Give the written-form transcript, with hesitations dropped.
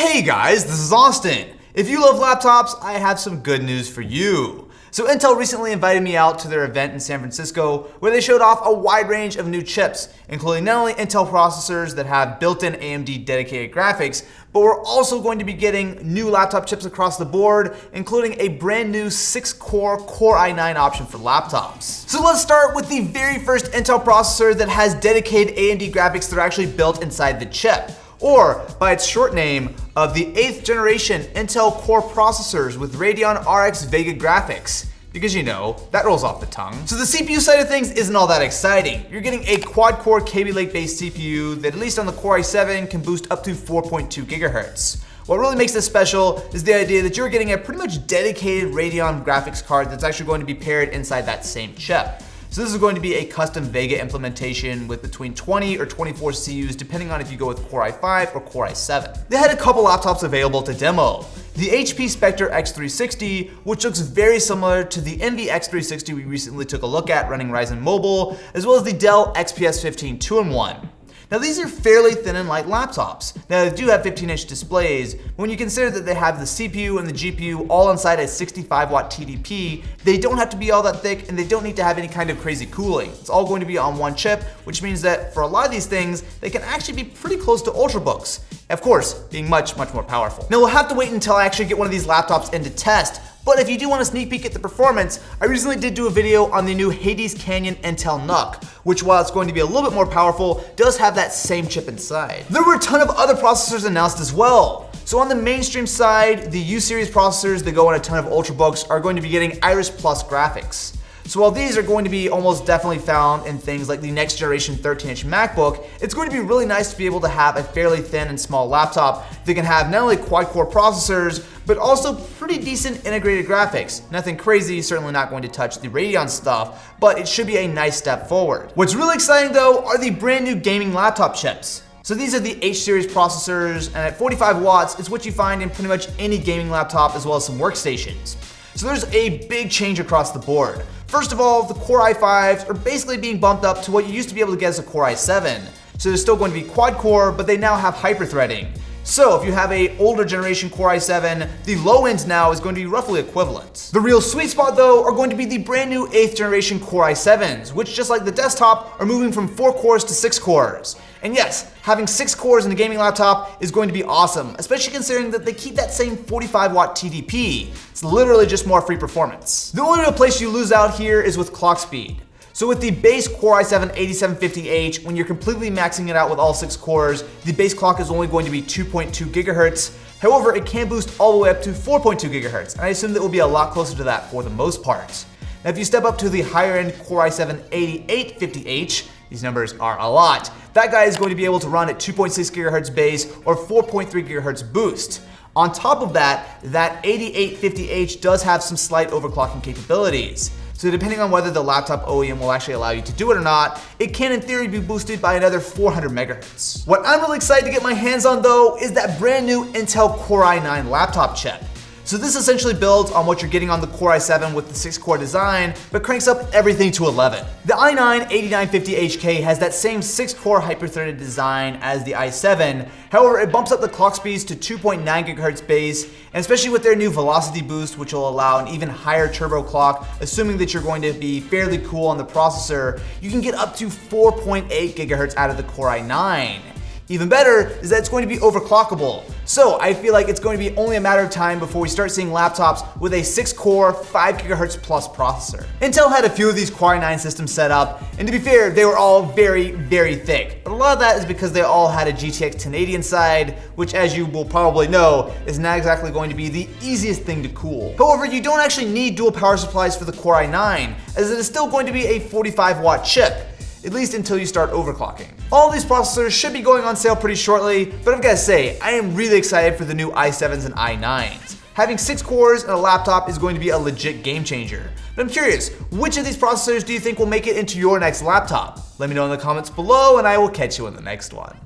Hey guys, this is Austin. If you love laptops, I have some good news for you. So Intel recently invited me out to their event in San Francisco where they showed off a wide range of new chips, including not only Intel processors that have built-in AMD dedicated graphics, but we're also going to be getting new laptop chips across the board, including a brand new 6-core Core i9 option for laptops. So let's start with the very first Intel processor that has dedicated AMD graphics that are actually built inside the chip, or by its short name of the 8th generation Intel Core processors with Radeon RX Vega graphics. Because you know, that rolls off the tongue. So the CPU side of things isn't all that exciting. You're getting a quad-core Kaby Lake based CPU that at least on the Core i7 can boost up to 4.2 GHz. What really makes this special is the idea that you're getting a pretty much dedicated Radeon graphics card that's actually going to be paired inside that same chip. So this is going to be a custom Vega implementation with between 20 or 24 CUs depending on if you go with Core i5 or Core i7. They had a couple laptops available to demo. The HP Spectre X-360, which looks very similar to the Envy X-360 we recently took a look at running Ryzen Mobile, as well as the Dell XPS 15 2-in-1. Now these are fairly thin and light laptops. Now they do have 15-inch displays, but when you consider that they have the CPU and the GPU all inside a 65-watt TDP, they don't have to be all that thick and they don't need to have any kind of crazy cooling. It's all going to be on one chip, which means that for a lot of these things, they can actually be pretty close to Ultrabooks. Of course, being much more powerful. Now we'll have to wait until I actually get one of these laptops into test, but if you do want a sneak peek at the performance, I recently did do a video on the new Hades Canyon Intel NUC, which while it's going to be a little bit more powerful, does have that same chip inside. There were a ton of other processors announced as well. So on the mainstream side, the U-series processors that go on a ton of Ultrabooks are going to be getting Iris Plus graphics. So while these are going to be almost definitely found in things like the next generation 13-inch MacBook, it's going to be really nice to be able to have a fairly thin and small laptop that can have not only quad-core processors, but also pretty decent integrated graphics. Nothing crazy, certainly not going to touch the Radeon stuff, but it should be a nice step forward. What's really exciting though are the brand new gaming laptop chips. So these are the H-series processors, and at 45 watts, it's what you find in pretty much any gaming laptop as well as some workstations. So there's a big change across the board. First of all, the Core i5s are basically being bumped up to what you used to be able to get as a Core i7. So they're still going to be quad-core, but they now have hyper-threading. So if you have a older generation Core i7, the low end now is going to be roughly equivalent. The real sweet spot though are going to be the brand new 8th generation Core i7s, which just like the desktop are moving from 4 cores to 6 cores. And yes, having 6 cores in a gaming laptop is going to be awesome, especially considering that they keep that same 45-watt TDP. It's literally just more free performance. The only real place you lose out here is with clock speed. So with the base Core i7 8750H, when you're completely maxing it out with all 6 cores, the base clock is only going to be 2.2 GHz. However, it can boost all the way up to 4.2 GHz, and I assume that will be a lot closer to that for the most part. Now if you step up to the higher end Core i7 8850H, these numbers are a lot, that guy is going to be able to run at 2.6 GHz base or 4.3 GHz boost. On top of that, that 8850H does have some slight overclocking capabilities. So depending on whether the laptop OEM will actually allow you to do it or not, it can in theory be boosted by another 400 MHz. What I'm really excited to get my hands on though is that brand new Intel Core i9 laptop chip. So this essentially builds on what you're getting on the Core i7 with the 6-core design, but cranks up everything to 11. The i9 8950HK has that same 6-core hyper-threaded design as the i7, however it bumps up the clock speeds to 2.9 GHz base, and especially with their new velocity boost, which will allow an even higher turbo clock, assuming that you're going to be fairly cool on the processor, you can get up to 4.8 GHz out of the Core i9. Even better is that it's going to be overclockable. So I feel like it's going to be only a matter of time before we start seeing laptops with a 6-core, 5 GHz plus processor. Intel had a few of these Core i9 systems set up, and to be fair, they were all very thick. But a lot of that is because they all had a GTX 1080 inside, which as you will probably know, is not exactly going to be the easiest thing to cool. However, you don't actually need dual power supplies for the Core i9, as it is still going to be a 45-watt chip, at least until you start overclocking. All these processors should be going on sale pretty shortly, but I've got to say, I am really excited for the new i7s and i9s. Having 6 cores and a laptop is going to be a legit game changer. But I'm curious, which of these processors do you think will make it into your next laptop? Let me know in the comments below and I will catch you in the next one.